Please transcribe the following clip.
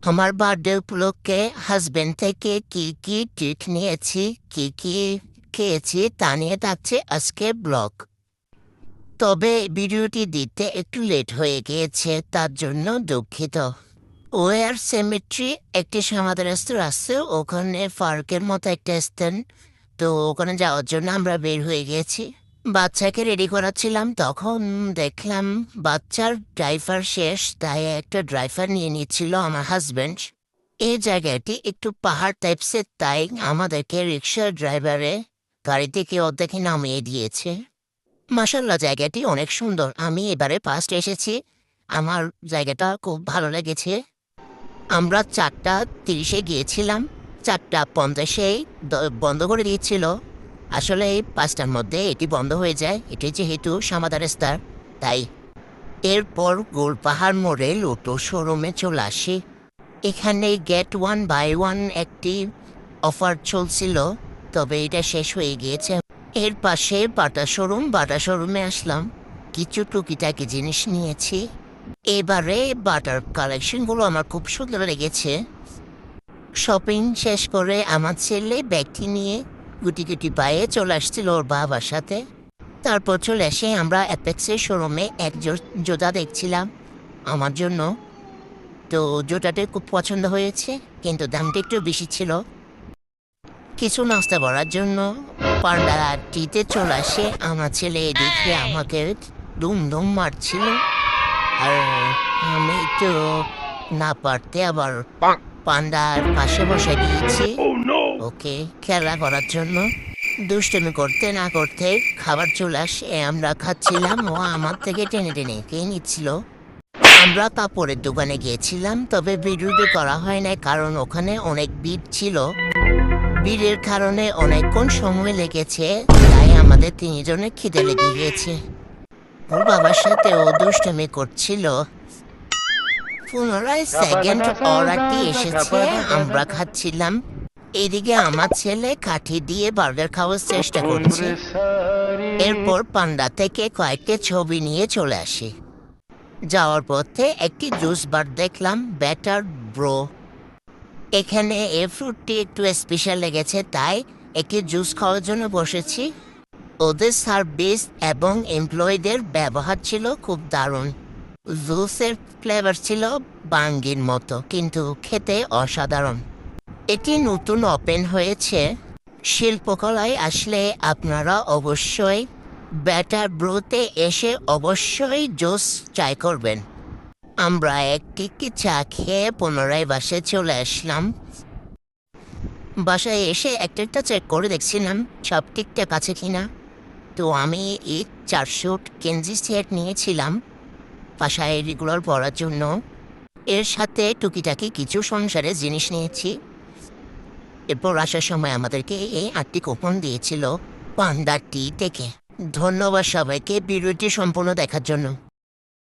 আমার বার্থডে উপলক্ষে হাজবেন্ড থেকে কি কি ট্রিট নিয়েছি, কি কি খেয়েছি তা নিয়ে থাকছে আজকে ব্লগ। তবে ভিডিওটি দিতে একটু লেট হয়ে গিয়েছে, তার জন্য দুঃখিত। ওয়ার সেমেট্রি একটি সমাধান রেস্তোরাঁ আছে, ওখানে পার্কের মতো একটা স্থান। তো ওখানে যাওয়ার জন্য আমরা বের হয়ে গেছি। বাচ্চাকে রেডি করাচ্ছিলাম, তখন দেখলাম বাচ্চার ড্রাইভার শেষ, তাই একটা ড্রাইভার নিয়ে নিচ্ছিল আমার হাজব্যান্ড। এই জায়গাটি একটু পাহাড় টাইপসের, তাই আমাদেরকে রিক্সার ড্রাইভারে গাড়ি থেকে অর্ধেকে নামিয়ে দিয়েছে। মাসাল্লাহ, জায়গাটি অনেক সুন্দর। আমি এবারে ফার্স্ট এসেছি, আমার জায়গাটা খুব ভালো লেগেছে। আমরা 4:30 গিয়েছিলাম, 4:50 বন্ধ করে দিয়েছিল। আসলে এই 5টার মধ্যে এটি বন্ধ হয়ে যায়, এটি যেহেতু সমাধান স্তর তাই। এরপর গোল পাহাড় মোড়ে লোটো শোরুমে চলে আসি। এখানে গেট 1 বাই 1 একটি অফার চলছিল, তবে এটা শেষ হয়ে গিয়েছে। এর পাশে বাটা শোরুমে আসলাম, কিছু টুকিটাকি জিনিস নিয়েছি। এবারে বাটার কালেকশনগুলো আমার খুব সুন্দর লেগেছে। শপিং শেষ করে আমার ছেলে ব্যাগটি নিয়ে গুটি গুটি পায়ে চলে আসছিল ওর বাবার সাথে। তারপর চলে এসে আমরা অ্যাপেক্সের শোরুমে এক জুতা দেখছিলাম আমার জন্য। তো জুতাটি খুব পছন্দ হয়েছে, কিন্তু দামটা একটু বেশি ছিল। কিছু নাস্তা করার জন্য পান্ডাটিতে চলে আসে আমার ছেলে, দেখে আমাকে দুম দুম মারছিল। আর আমি তো না পারতে আবার পান্ডার পাশে বসে গিয়েছি ওকে খেলা করার জন্য। দুষ্টুমি করতে না করতে খাবার চলে আসে, আমরা খাচ্ছিলাম, ও আমার থেকে টেনে টেনে খেয়ে নিচ্ছিল। আমরা কাপড়ের দোকানে গিয়েছিলাম, তবে ভিডিওটি করা হয় নাই, কারণ ওখানে অনেক ভিড় ছিল। ভিড়ের কারণে অনেকক্ষণ সময় লেগেছে, তাই আমাদের তিনজনে খিদে লেগে গিয়েছে। ওর বাবার সাথে ও দুষ্টুমি করছিল। পুনরায় সেকেন্ড অর্ডারটি এসেছে, আমরা খাচ্ছিলাম। এদিকে আমার ছেলে কাঠি দিয়ে বার্গার খাওয়ার চেষ্টা করছে। এরপর পান্ডা থেকে কয়েকটি ছবি নিয়ে চলে আসি। যাওয়ার পথে একটি জুস বার দেখলাম, বেটার ব্রো। এখানে এই ফ্রুটটি একটু স্পেশাল লেগেছে, তাই একটি জুস খাওয়ার জন্য বসেছি। ওদের সার্ভিস এবং এমপ্লয়ীদের ব্যবহার ছিল খুব দারুণ। জুসের ফ্লেভার ছিল বাঙ্গির মতো, কিন্তু খেতে অসাধারণ। এটি নতুন ওপেন হয়েছে। শিল্পকলায় আসলে আপনারা অবশ্যই বেটার ব্রোতে এসে অবশ্যই জুস ট্রাই করবেন। আমরা একটি চা খেয়ে পুনরায় বাসায় চলে আসলাম। বাসায় এসে একটা চেক করে দেখছিলাম সব ঠিকঠাক আছে কিনা। তো আমি এই 400 কেনজি সেট নিয়েছিলাম বাসায় রেগুলার পড়ার জন্য। এর সাথে টুকিটাকি কিছু সংসারের জিনিস নিয়েছি। এরপর আসার সময় আমাদেরকে এই 8টি কুপন দিয়েছিল পান্ডাটি থেকে। ধন্যবাদ সবাইকে ভিডিওটি সম্পূর্ণ দেখার জন্য।